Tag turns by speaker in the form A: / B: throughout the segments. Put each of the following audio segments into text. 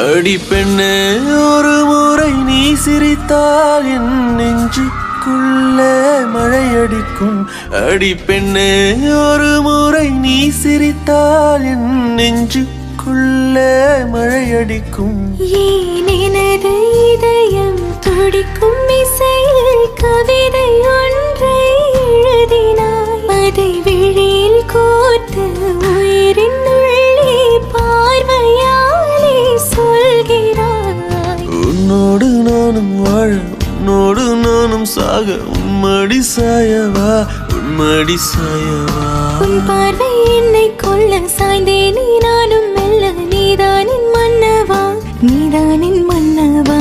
A: அடி பெண்ணே ஒரு முறை நீ சிரித்தால் என் நெஞ்சுக்குள்ளே மழையடிக்கும். அடி பெண்ணே ஒரு முறை நீ சிரித்தால் என் நெஞ்சுக்குள்ளே மழையடிக்கும்.
B: ஏன் எனது இதயம் துடிக்கும் இசையில் கவிதை ஒன்றை எழுதினாய். அதை விழியில் கோர்த்து உயிரின் உள்ளே பார்வையாலே சொல்கிறாய்.
A: உன்னோடு நானும் வாழ உன்னோடு நானும் சாக உன்மடி சாயவா உன்மடி சாயவா.
B: உன் பார்வை என்னை கொள்ள சாய்ந்தேனே நானும் மெல்ல. நீதானின் மன்னவா நீதானின் மன்னவா.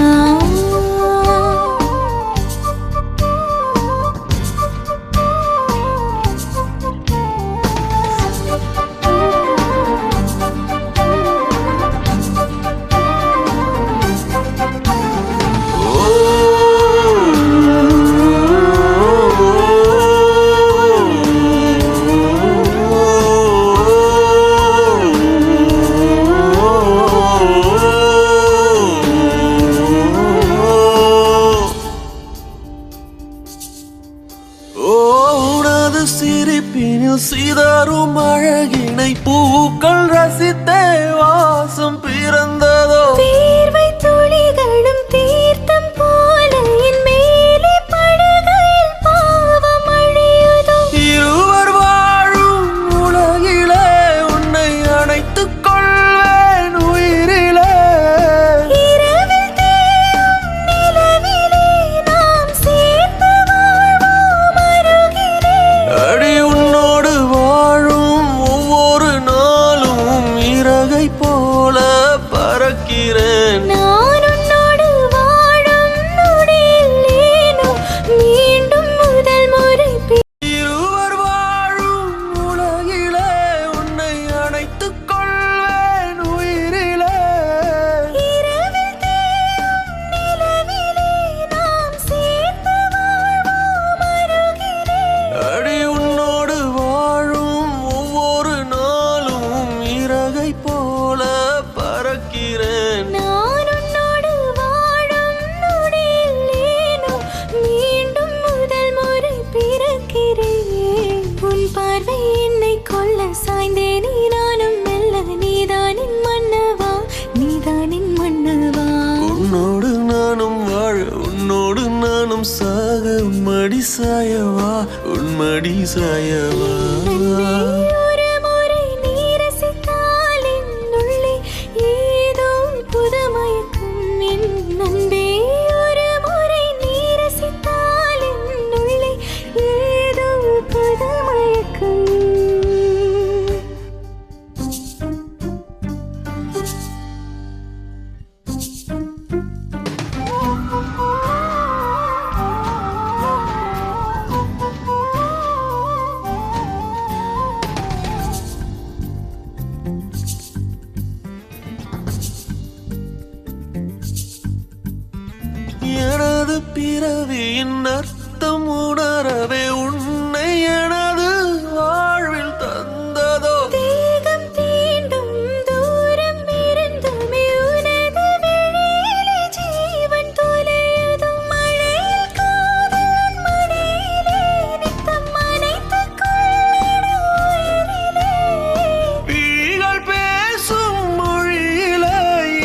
A: சிரிப்பினில் சிதறும் அழகினை பூக்கள் ரசித்தே வாசம் பிறந்ததோ.
B: வேர்வை துளிகளும் தீர்த்தம் போல என் மேலே படுகையில் பாவம் அழியுதோ.
A: இருவர் வாழும் உலகிலே உன்னை அணைத்துக் கொள்வேன் உயிரிலே.
B: இரவில் தேயும் நிலவிலே நாம் சேர்ந்து வாழ்வோம் அருகிலே.
A: அடி உன்னோடு வாழும் ஒவ்வொரு நாளும் இறகை போல பறக்கிறேன்.
B: நான் உன்னோடு வாழும் நொடியில் ஏனோ மீண்டும் முதல் முறை
A: இருவர் வாழும் உலகிலே உன்னை அணைத்துக் கொள்வேன் உயிரிலே.
B: இரவில் தேயும் நிலவிலே நாம் சேர்ந்து வாழ்வோம் அருகிலே.
A: அடி உன்னோடு வாழும் ஒவ்வொரு நாளும் இறகை போல பறக்கிறேன்.
B: நான் உன்னோடு வாழும் நொடியில் ஏனோ மீண்டும் முதல் முறை பிறக்கிறேன். உன் பார்வை என்னை கொள்ள சாய்ந்தேனே நானும் மெல்ல. நீதானின் மன்னவா நீதானின் மன்னவா.
A: உன்னோடு நானும் வாழ உன்னோடு நானும் சாக உன்மடி சாயவா உன்மடி சாயவா.
B: ஒரு முறை நீ ரசித்தால் என் உள்ளே ஏதோ புது மயக்கம். என் அன்பே ஒரு முறை நீ ரசித்தால் என் உள்ளே ஏதோ புது மயக்கம்.
A: எனது பிறவியின் அர்த்தம் உணரவே உன்னை எனது வாழ்வில் தந்ததோ.
B: தேகம் தீண்டும் தூரம் இருந்துமே உனது விழியிலே ஜீவன் தொலையுதோ. மழையில் காதலன் மடியிலே நித்தம் அணைத்துக் கொள்ளிட உயிரிலே.
A: விழிகள் பேசும் மொழியிலே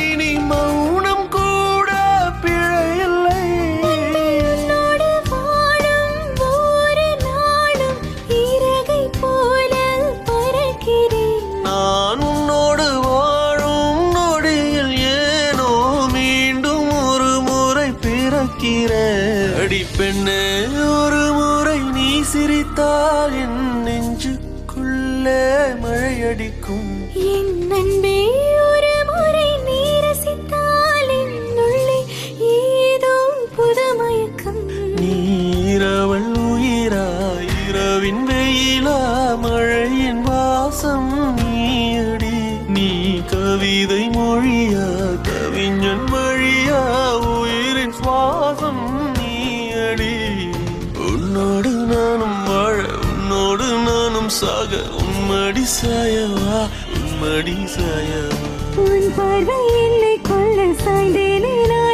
A: இனி மௌனம் கூட பிழையில்லை.
B: உன்னோடு வாழும் ஒவ்வொரு நாளும் இறகை போல பறக்கிறேன்.
A: நான் உன்னோடு வாழும் நொடியில் ஏனோ மீண்டும் ஒரு முறை பிறக்கிறேன். அடி பெண்ணே ஒரு முறை நீ சிரித்தால் என் நெஞ்சுக்குள்ளே மழையடிக்கும்.
B: என் அன்பே ஒரு முறை நீ ரசித்தால் என் உள்ளே ஏதோ புது மயக்கம்.
A: நீரவள் உயிரா இரவின் வெயிலா மழையின் வாசம் நீயடி. நீ கவிதை மொழியா கவிஞன் வழியா உயிரின் சுவாசம் நீயடி. உன்னோடு நானும் வாழ உன்னோடு நானும் சாக உன்மடி சாயவா மடி சாயவா
B: உன் பார்வை என்னை கொள்ள சாய்ந்தேனே நான்